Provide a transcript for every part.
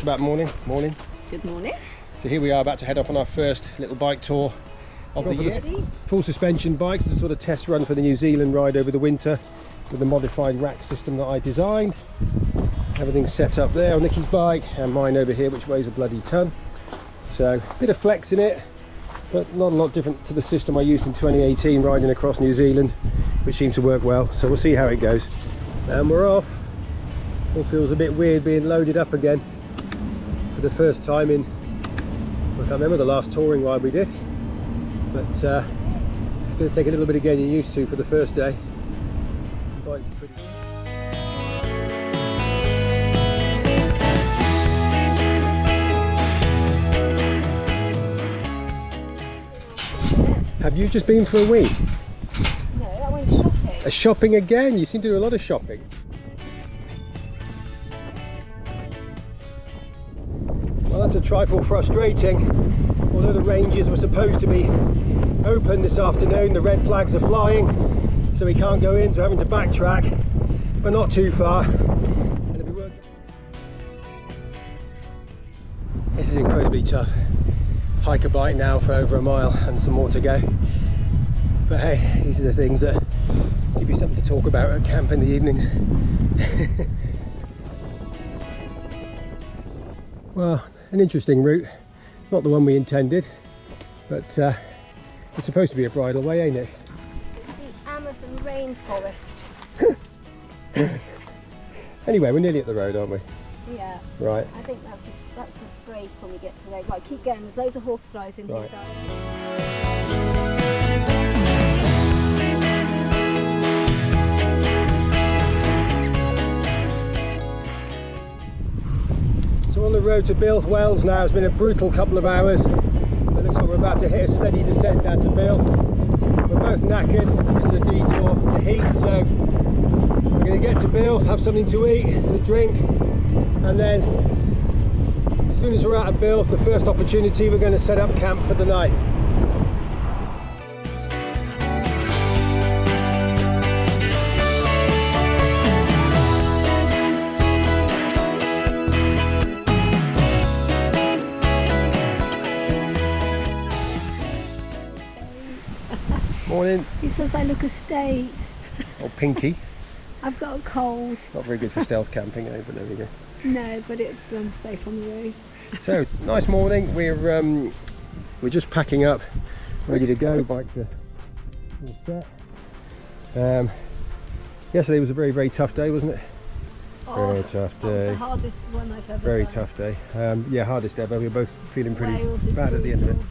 just about morning. Good morning. So here we are about to head off on our first little bike tour of the year. Full suspension bikes, it's a sort of test run for the New Zealand ride over the winter with the modified rack system that I designed. Everything's set up there on Nicky's bike and mine over here, which weighs a bloody ton. So a bit of flex in it, but not a lot different to the system I used in 2018 riding across New Zealand, which seemed to work well. So we'll see how it goes. And we're off. It feels a bit weird being loaded up again for the first time in, I can't remember the last touring ride we did, but it's going to take a little bit of getting used to for the first day. The bike's pretty... Have you just been for a week? No, I went shopping. Shopping again? You seem to do a lot of shopping. Well, that's a trifle frustrating. Although the ranges were supposed to be open this afternoon, the red flags are flying, so we can't go in, so having to backtrack, but not too far. And it'll be working. This is incredibly tough. Hike a bike now for over a mile and some more to go. But hey, these are the things that give you something to talk about at camp in the evenings. Well, an interesting route. Not the one we intended, but it's supposed to be a bridleway, ain't it? It's the Amazon rainforest. Anyway, we're nearly at the road, aren't we? Yeah. Right. I think that's the break when we get to the road. Right, keep going. There's loads of horseflies in Right. here. So on the road to Bilth Wells now. It's been a brutal couple of hours. It looks like we're about to hit a steady descent down to Bilth. We're both knackered because of the detour, the heat, so we're going to get to Bilth, have something to eat and a drink, and then as soon as we're out of Bilth, the first opportunity, we're going to set up camp for the night. Morning. He says I look a state. Oh, Pinky. I've got a cold. Not very good for stealth camping, eh? But there we go. No, but it's safe on the road. So nice morning. We're just packing up, ready to go. Bike to all set. Yesterday was a very, very tough day, wasn't it? Oh, very tough that was day. the hardest one I've ever Very done. tough day. Yeah, hardest ever. We were both feeling pretty Wales is bad at the end of it. brutal.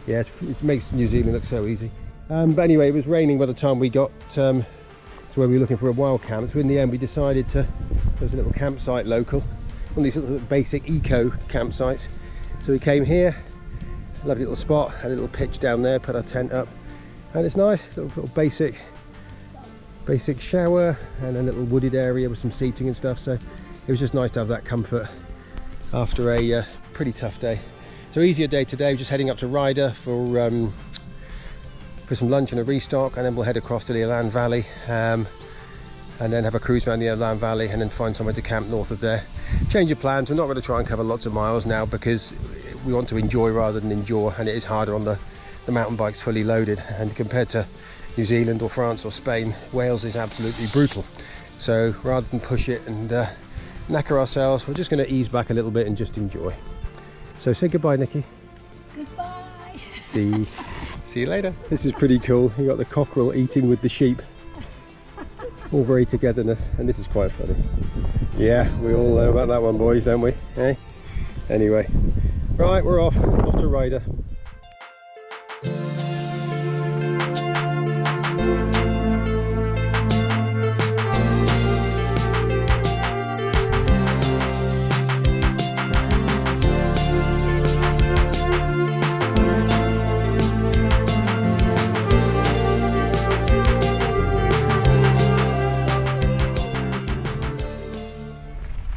Yeah, it makes New Zealand look so easy. But anyway, it was raining by the time we got to where we were looking for a wild camp. So in the end, we decided to. There was a little campsite local, one of these little basic eco campsites. So we came here, lovely little spot, had a little pitch down there, put our tent up, and it's nice. Little basic shower and a little wooded area with some seating and stuff. So it was just nice to have that comfort after a pretty tough day. So easier day today. We're just heading up to Ryder for some lunch and a restock, and then we'll head across to the Elan Valley and then have a cruise around the Elan Valley and then find somewhere to camp north of there. Change of plans. We're not going to try and cover lots of miles now because we want to enjoy rather than endure, and it is harder on the mountain bikes fully loaded, and compared to New Zealand or France or Spain, Wales is absolutely brutal. So rather than push it and knacker ourselves, we're just going to ease back a little bit and just enjoy. So say goodbye, Nicky. Goodbye. See you later. This is pretty cool. You got the cockerel eating with the sheep. All very togetherness, and this is quite funny. Yeah, we all know about that one, boys, don't we? Eh? Anyway, right, we're off to Ryder.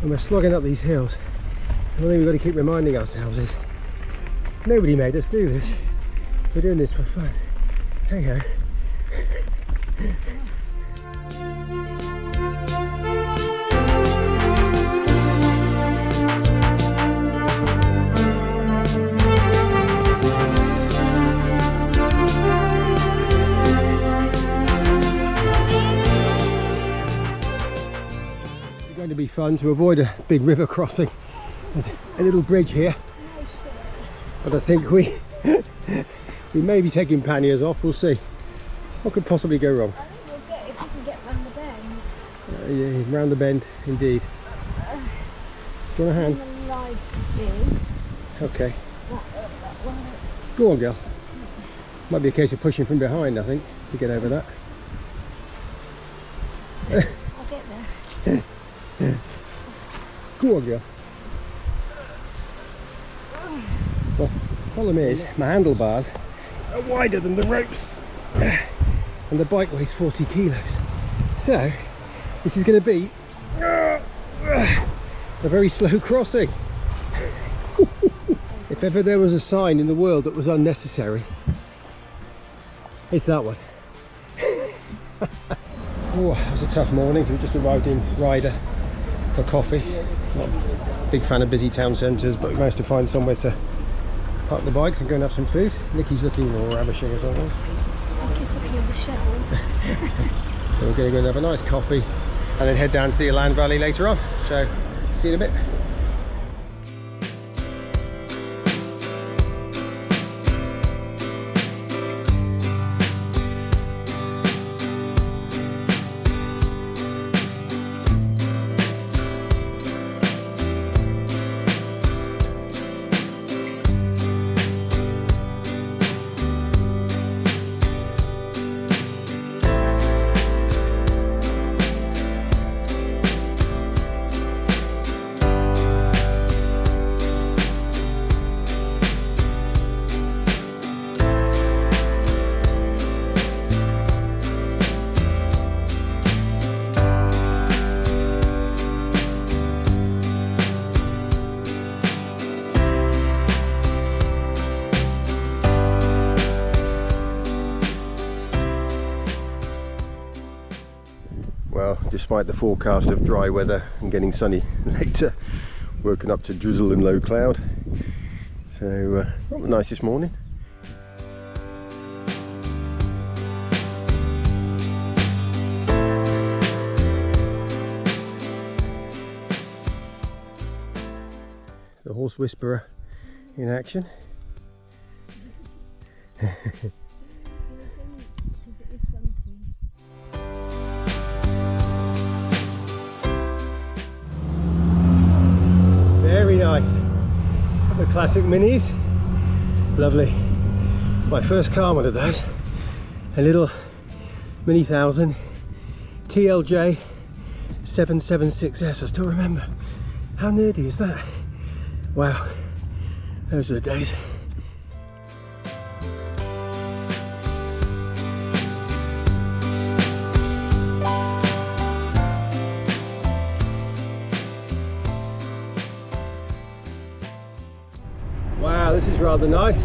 And we're slogging up these hills. And one thing we've got to keep reminding ourselves is nobody made us do this. We're doing this for fun. There you go. to be fun to avoid a big river crossing and a little bridge here. But I think we may be taking panniers off. We'll see. What could possibly go wrong? I think we'll get if we can get round the bend. Yeah, round the bend, indeed. Do you want a hand? The light is Okay. that one. Go on, girl. Might be a case of pushing from behind, I think, to get over that. I'll get there. Go on, girl. Well, the problem is, my handlebars are wider than the ropes. And the bike weighs 40 kilos. So, this is going to be a very slow crossing. If ever there was a sign in the world that was unnecessary, it's that one. Oh, it was a tough morning, so we just arrived in Ryder for coffee. Not a big fan of busy town centres, but we managed to find somewhere to park the bikes and go and have some food. Nicky's looking ravishing as always. Nicky's looking dishevelled. So we're going to go and have a nice coffee and then head down to the Elan Valley later on. So, see you in a bit. Well, despite the forecast of dry weather and getting sunny later, woken up to drizzle and low cloud. So, not the nicest morning. The horse whisperer in action. Very nice. The classic minis. Lovely. My first car, one of those. A little Mini 1000 TLJ 776S. I still remember. How nerdy is that? Wow. Those are the days. Wow, this is rather nice.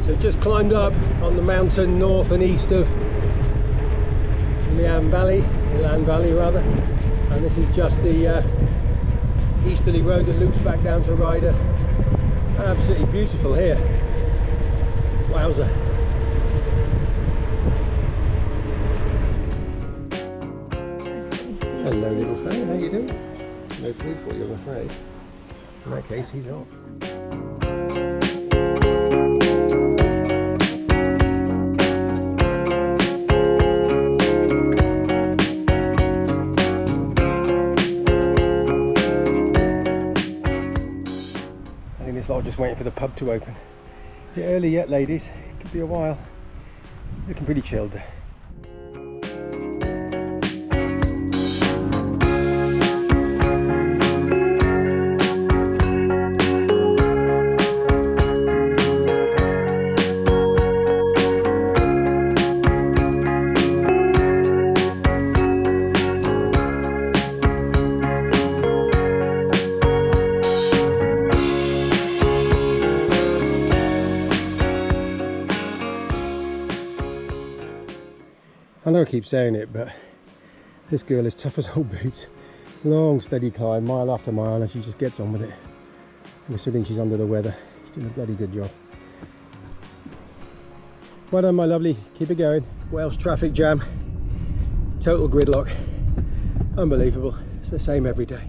So just climbed up on the mountain north and east of Elan Valley, and this is just the easterly road that loops back down to Ryder. Absolutely beautiful here. Wowza. Hello little friend, how you doing? No food for you, I'm afraid. In that case, he's off. I think this lot just waiting for the pub to open. Bit early yet, ladies. Could be a while. Looking pretty chilled. I know I keep saying it, but this girl is tough as old boots. Long, steady climb, mile after mile, and she just gets on with it. I'm assuming she's under the weather. She's doing a bloody good job. Well done, my lovely. Keep it going. Wales traffic jam. Total gridlock. Unbelievable. It's the same every day.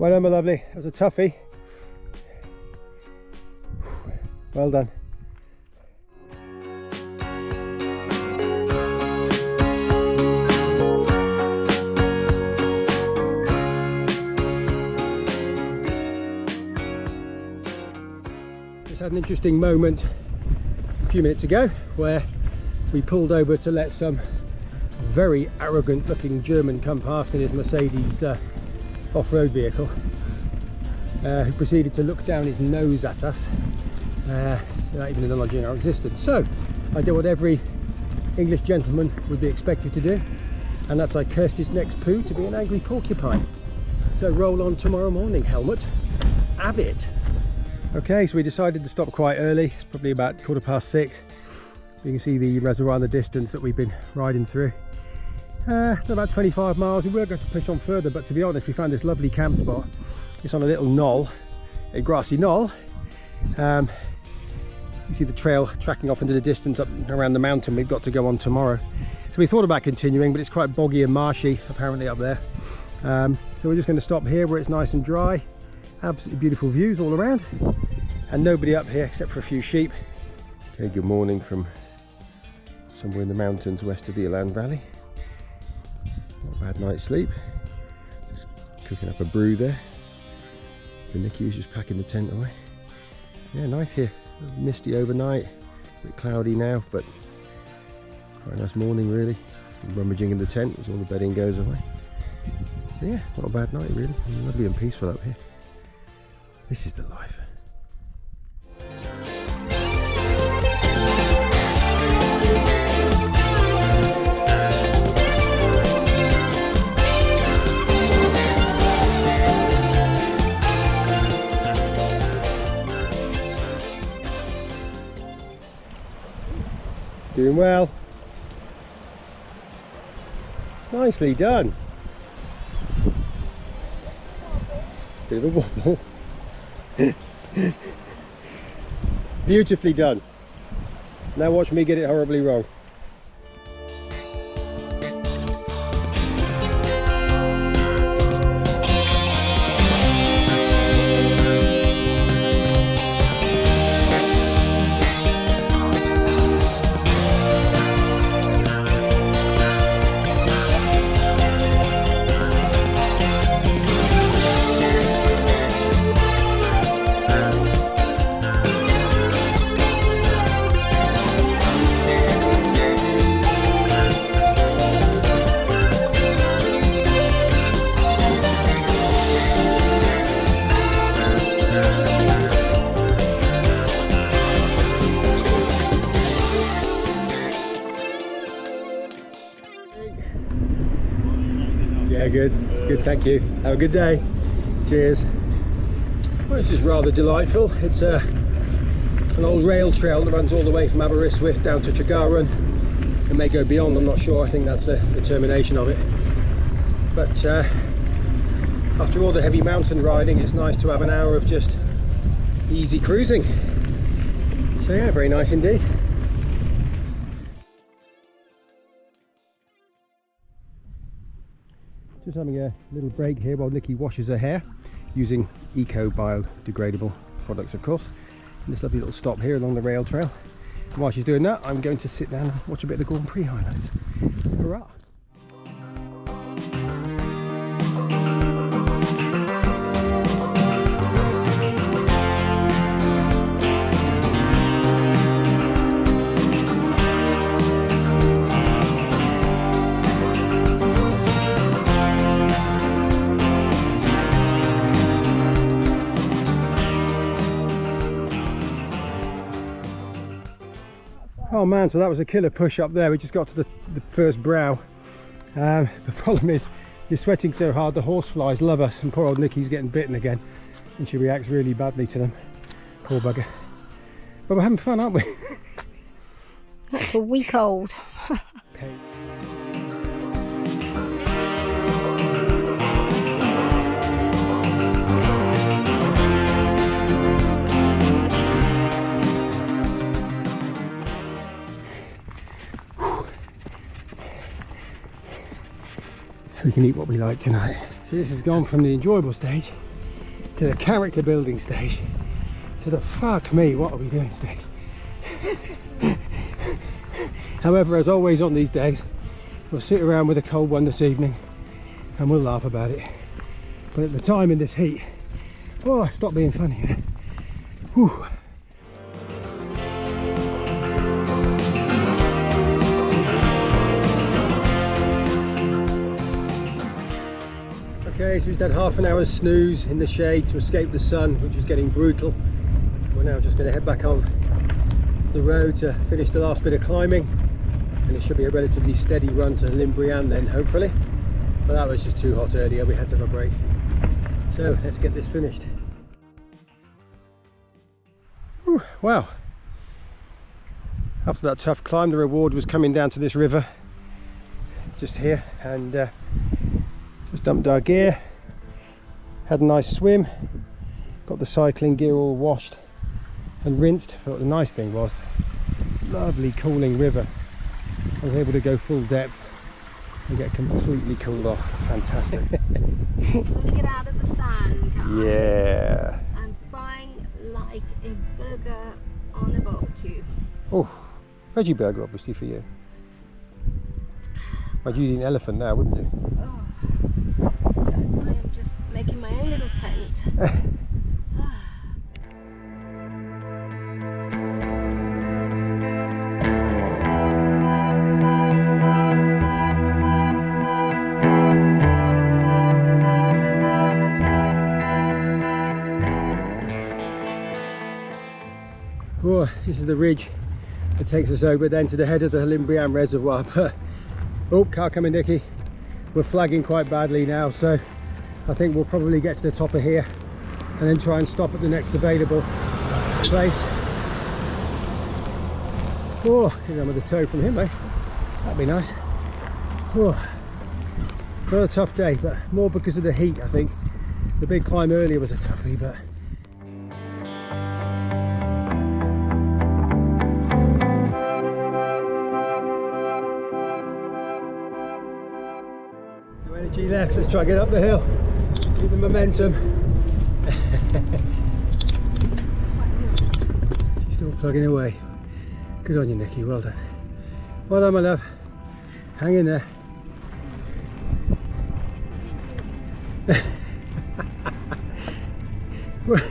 Well done, my lovely. That was a toughie. Well done. Just had an interesting moment a few minutes ago where we pulled over to let some very arrogant looking German come past in his Mercedes off-road vehicle, who proceeded to look down his nose at us without even acknowledging our existence. So I did what every English gentleman would be expected to do, and that's I cursed his next poo to be an angry porcupine. So roll on tomorrow morning, helmet, have it. Okay, so we decided to stop quite early. It's probably about 6:15. You can see the reservoir in the distance that we've been riding through. It's about 25 miles. We were going to push on further, but to be honest, we found this lovely camp spot. It's on a little knoll, a grassy knoll. You see the trail tracking off into the distance up around the mountain we've got to go on tomorrow. So we thought about continuing, but it's quite boggy and marshy apparently up there. So we're just going to stop here where it's nice and dry. Absolutely beautiful views all around, and nobody up here except for a few sheep. Okay, good morning from somewhere in the mountains west of the Elan Valley. Not a bad night's sleep. Just cooking up a brew there. And Nicky was just packing the tent away. Yeah, nice here. Misty overnight, a bit cloudy now, but quite a nice morning really. Rummaging in the tent as all the bedding goes away. But yeah, not a bad night really. Lovely and peaceful up here. This is the life. Doing well. Nicely done. Bit of a wobble. Beautifully done. Now watch me get it horribly wrong. Yeah, good, thank you. Have a good day. Cheers. Well, this is rather delightful. It's an old rail trail that runs all the way from Aberystwyth down to Tregaron. It may go beyond, I'm not sure. I think that's the termination of it. But after all the heavy mountain riding, it's nice to have an hour of just easy cruising. So yeah, very nice indeed. Just having a little break here while Nicky washes her hair using eco-biodegradable products, of course. And this lovely little stop here along the rail trail. And while she's doing that, I'm going to sit down and watch a bit of the Grand Prix highlights. Hurrah! Oh man, so that was a killer push up there. We just got to the first brow. The problem is you're sweating so hard, the horseflies love us, and poor old Nicky's getting bitten again, and she reacts really badly to them. Poor bugger. But we're having fun, aren't we? That's a week old. Okay. We can eat what we like tonight. So this has gone from the enjoyable stage to the character building stage to the fuck me, what are we doing stage. However, as always on these days, we'll sit around with a cold one this evening and we'll laugh about it. But at the time in this heat, oh, stop being funny. Eh? Whew. Okay, so we've had half an hour's snooze in the shade to escape the sun, which was getting brutal. We're now just going to head back on the road to finish the last bit of climbing, and it should be a relatively steady run to Limbrian then, hopefully. But that was just too hot earlier, we had to have a break. So let's get this finished. Whew, wow. After that tough climb, the reward was coming down to this river just here, and just dumped our gear, had a nice swim, got the cycling gear all washed and rinsed. But the nice thing was, lovely cooling river. I was able to go full depth and get completely cooled off. Fantastic. I'm gonna get out of the sand, guys. Yeah. I'm frying like a burger on a barbecue. Oh, veggie burger obviously for you. Well, you'd eat an elephant now, wouldn't you? Oh. So I am just making my own little tent. Oh, this is the ridge that takes us over then to the head of the Limbrian reservoir. But oh, car coming, Nicky. We're flagging quite badly now, so I think we'll probably get to the top of here and then try and stop at the next available place. Oh, get on with a tow from him, eh? That'd be nice. Oh, not a tough day, but more because of the heat, I think. The big climb earlier was a toughie, but no energy left. Let's try and get up the hill. Keep the momentum. She's still plugging away. Good on you, Nicky. Well done. Well done, my love. Hang in there. We're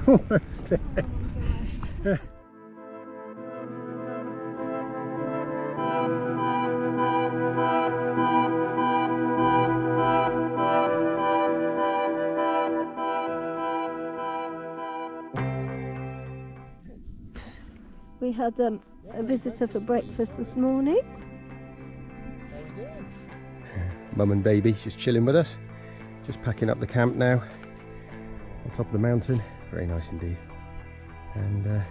almost there. We had a visitor for breakfast this morning. Mum and baby just chilling with us, just packing up the camp now on top of the mountain. Very nice indeed. And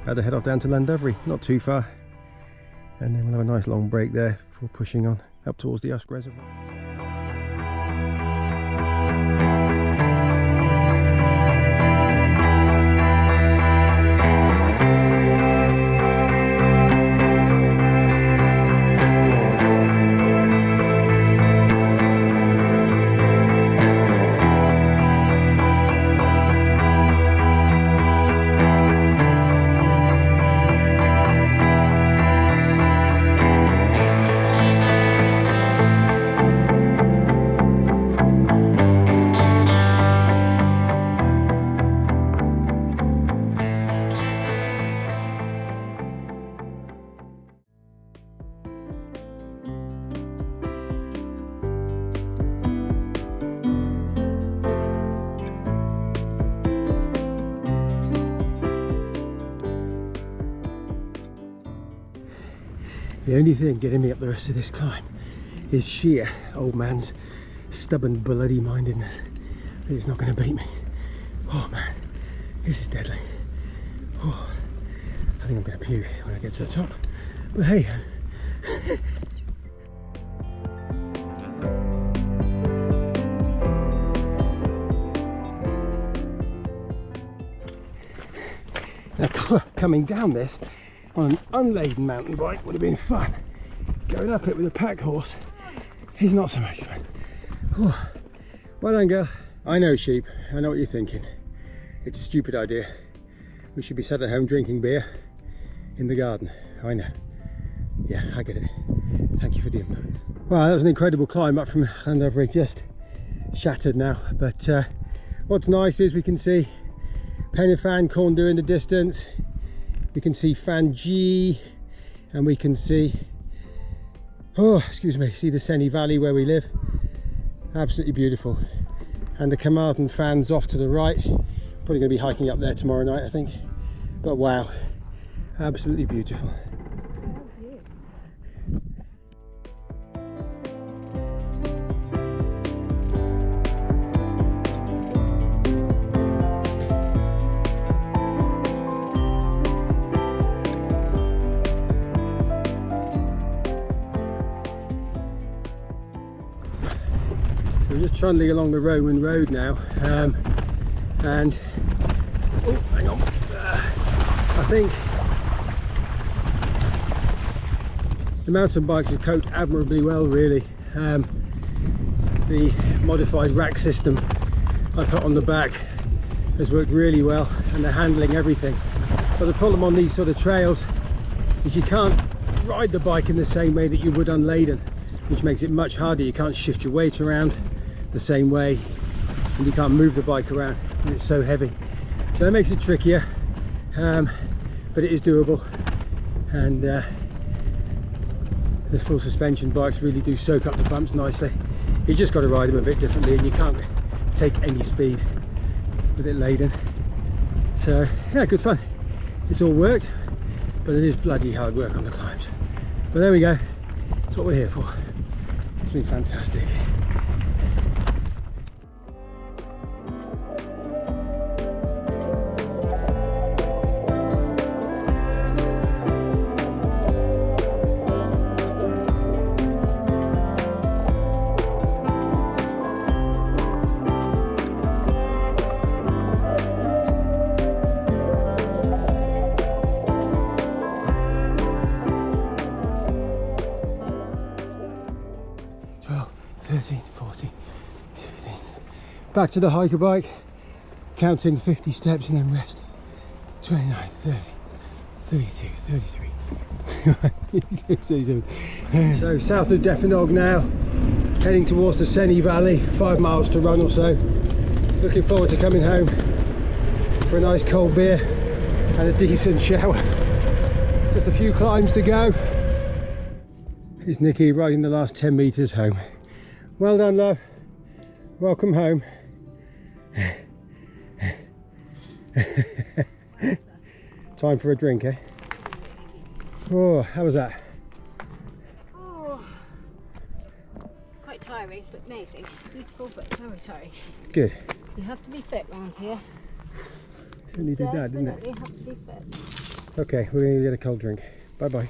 had to head off down to Llandovery, not too far, and then we'll have a nice long break there before pushing on up towards the Usk Reservoir. The only thing getting me up the rest of this climb is sheer old man's stubborn bloody mindedness. It's not going to beat me. Oh man, this is deadly. Oh, I think I'm going to puke when I get to the top. But hey. Now coming down this on an unladen mountain bike would have been fun. Going up it with a pack horse is not so much fun. Oh, well done, girl. I know, sheep, I know what you're thinking. It's a stupid idea. We should be sat at home drinking beer in the garden. I know. Yeah, I get it. Thank you for the input. Well, that was an incredible climb up from Llandovery, just shattered now. But what's nice is we can see Pen y Fan Corndw in the distance. We can see Fan G, and we can see, oh, excuse me, see the Senni Valley where we live. Absolutely beautiful. And the Carmarthen Fans off to the right. Probably going to be hiking up there tomorrow night, I think. But wow, absolutely beautiful. We're just trundling along the Roman road now, and oh, hang on, I think the mountain bikes have coped admirably well, really. The modified rack system I put on the back has worked really well, and they're handling everything. But the problem on these sort of trails is you can't ride the bike in the same way that you would unladen, which makes it much harder. You can't shift your weight around the same way, and you can't move the bike around, and it's so heavy. So that makes it trickier, but it is doable. And the full suspension bikes really do soak up the bumps nicely. You just got to ride them a bit differently, and you can't take any speed with it laden. So yeah, good fun. It's all worked, but it is bloody hard work on the climbs. But there we go, that's what we're here for. It's been fantastic. Back to the hiker bike, counting 50 steps and then rest. 29, 30, 32, 33. So south of Defynog now, heading towards the Senni Valley, 5 miles to run or so. Looking forward to coming home for a nice cold beer and a decent shower. Just a few climbs to go. Here's Nicky riding the last 10 meters home. Well done, love. Welcome home. Time for a drink, eh? Oh, how was that? Oh, quite tiring, but amazing. Beautiful, but very tiring. Good. You have to be fit round here. Certainly did that, didn't it? You have to be fit. Okay, we're going to get a cold drink. Bye bye.